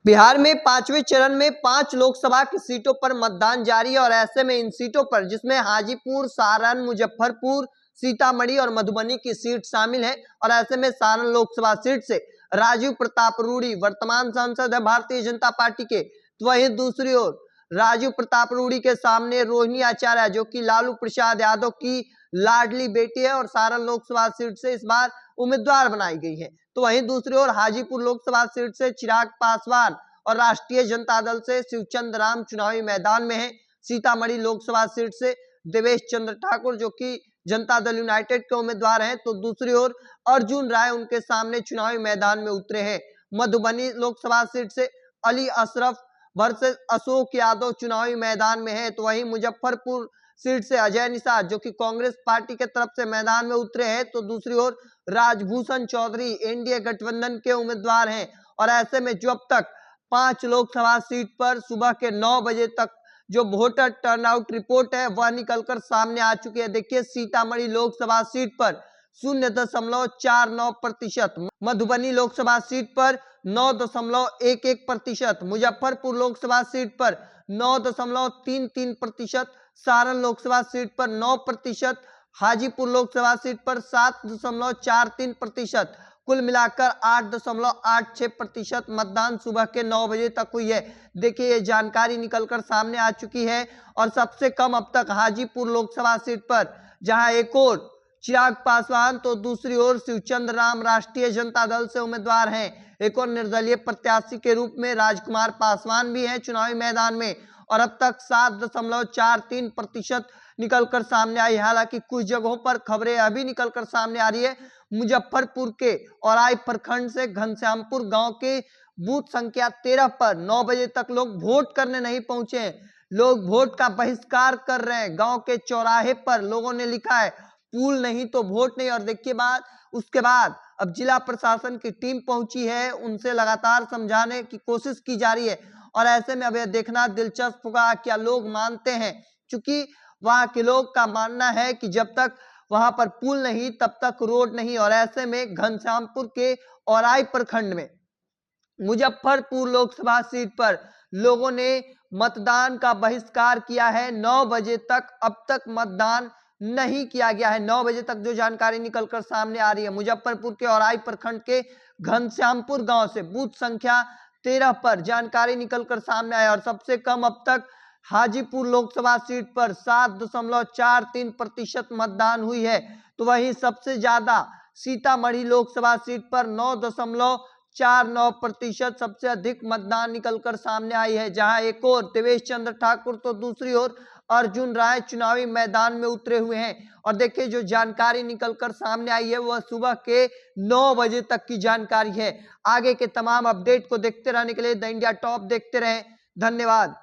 बिहार में पांचवें चरण में 5 लोकसभा की सीटों पर मतदान जारी है और ऐसे में इन सीटों पर जिसमें हाजीपुर, सारण, मुजफ्फरपुर, सीतामढ़ी और मधुबनी की सीट शामिल है और ऐसे में सारण लोकसभा सीट से राजीव प्रताप रूडी वर्तमान सांसद है भारतीय जनता पार्टी के। तो वहीं दूसरी ओर राजीव प्रताप रूडी के सामने रोहिणी आचार्य जो कि लालू प्रसाद यादव की लाडली बेटी है और सारण लोकसभा सीट से इस बार उम्मीदवार बनाई गई है। तो वहीं दूसरी ओर हाजीपुर लोकसभा सीट से चिराग पासवान और राष्ट्रीय जनता दल से शिवचंद्र राम चुनावी मैदान में है। सीतामढ़ी लोकसभा सीट से देवेश चंद्र ठाकुर जो कि जनता दल यूनाइटेड के उम्मीदवार हैं, तो दूसरी ओर अर्जुन राय उनके सामने चुनावी मैदान में उतरे हैं। मधुबनी लोकसभा सीट से अली अशरफ वर्सेस अशोक यादव चुनावी मैदान में है। तो वहीं मुजफ्फरपुर सीट से अजय निषाद जो कि कांग्रेस पार्टी के तरफ से मैदान में उतरे हैं, तो दूसरी ओर राजभूषण चौधरी एनडीए गठबंधन के उम्मीदवार हैं। और ऐसे में जो अब तक 5 लोकसभा सीट पर सुबह के 9 बजे तक जो वोटर टर्नआउट रिपोर्ट है वह निकलकर सामने आ चुकी है। देखिए, सीतामढ़ी लोकसभा सीट पर 0.49%, मधुबनी लोकसभा सीट पर 9.11%, मुजफ्फरपुर लोकसभा सीट पर 9.33%, सारण लोकसभा सीट पर 9%, हाजीपुर लोकसभा सीट पर 7.43%, कुल मिलाकर 8.86% मतदान सुबह के 9 बजे तक हुई है। देखिए, ये जानकारी निकलकर सामने आ चुकी है और सबसे कम अब तक हाजीपुर लोकसभा सीट पर, जहां एक और चिराग पासवान तो दूसरी ओर शिवचंद्र राम राष्ट्रीय जनता दल से उम्मीदवार हैं। एक और निर्दलीय प्रत्याशी के रूप में राजकुमार पासवान भी हैं चुनावी मैदान में और अब तक 7.43% निकलकर सामने आई। हालांकि कुछ जगहों पर खबरें अभी निकलकर सामने आ रही है। मुजफ्फरपुर के औराई प्रखंड से घनश्यामपुर गांव के बूथ संख्या 13 पर 9 बजे तक लोग वोट करने नहीं पहुंचे हैं। लोग वोट का बहिष्कार कर रहे हैं। गांव के चौराहे पर लोगों ने लिखा है पुल नहीं तो वोट नहीं। और देखिए उसके बाद अब जिला प्रशासन की टीम पहुंची है, उनसे लगातार समझाने की कोशिश की जा रही है और ऐसे में अब यह देखना दिलचस्प होगा क्या लोग मानते हैं, क्योंकि वहां के लोग का मानना है कि जब तक वहां पर पुल नहीं तब तक रोड नहीं। और ऐसे में घनश्यामपुर के औराई प्रखंड में मुजफ्फरपुर लोकसभा सीट पर लोगों ने मतदान का बहिष्कार किया है। 9 बजे तक अब तक मतदान नहीं किया गया है। 9 बजे तक जो जानकारी निकलकर सामने आ रही है, मुजफ्फरपुर के औराई प्रखंड के घनश्यामपुर गांव से बूथ संख्या 13 पर जानकारी निकलकर सामने आया और सबसे कम अब तक हाजीपुर लोकसभा सीट पर 7.43% मतदान हुई है। तो वहीं सबसे ज्यादा सीतामढ़ी लोकसभा सीट पर 9.49% सबसे अधिक मतदान निकलकर सामने आई है, जहां एक और देवेश चंद्र ठाकुर तो दूसरी ओर अर्जुन राय चुनावी मैदान में उतरे हुए हैं। और देखिए, जो जानकारी निकलकर सामने आई है वह सुबह के 9 बजे तक की जानकारी है। आगे के तमाम अपडेट को देखते रहने के लिए द इंडिया टॉप देखते रहें। धन्यवाद।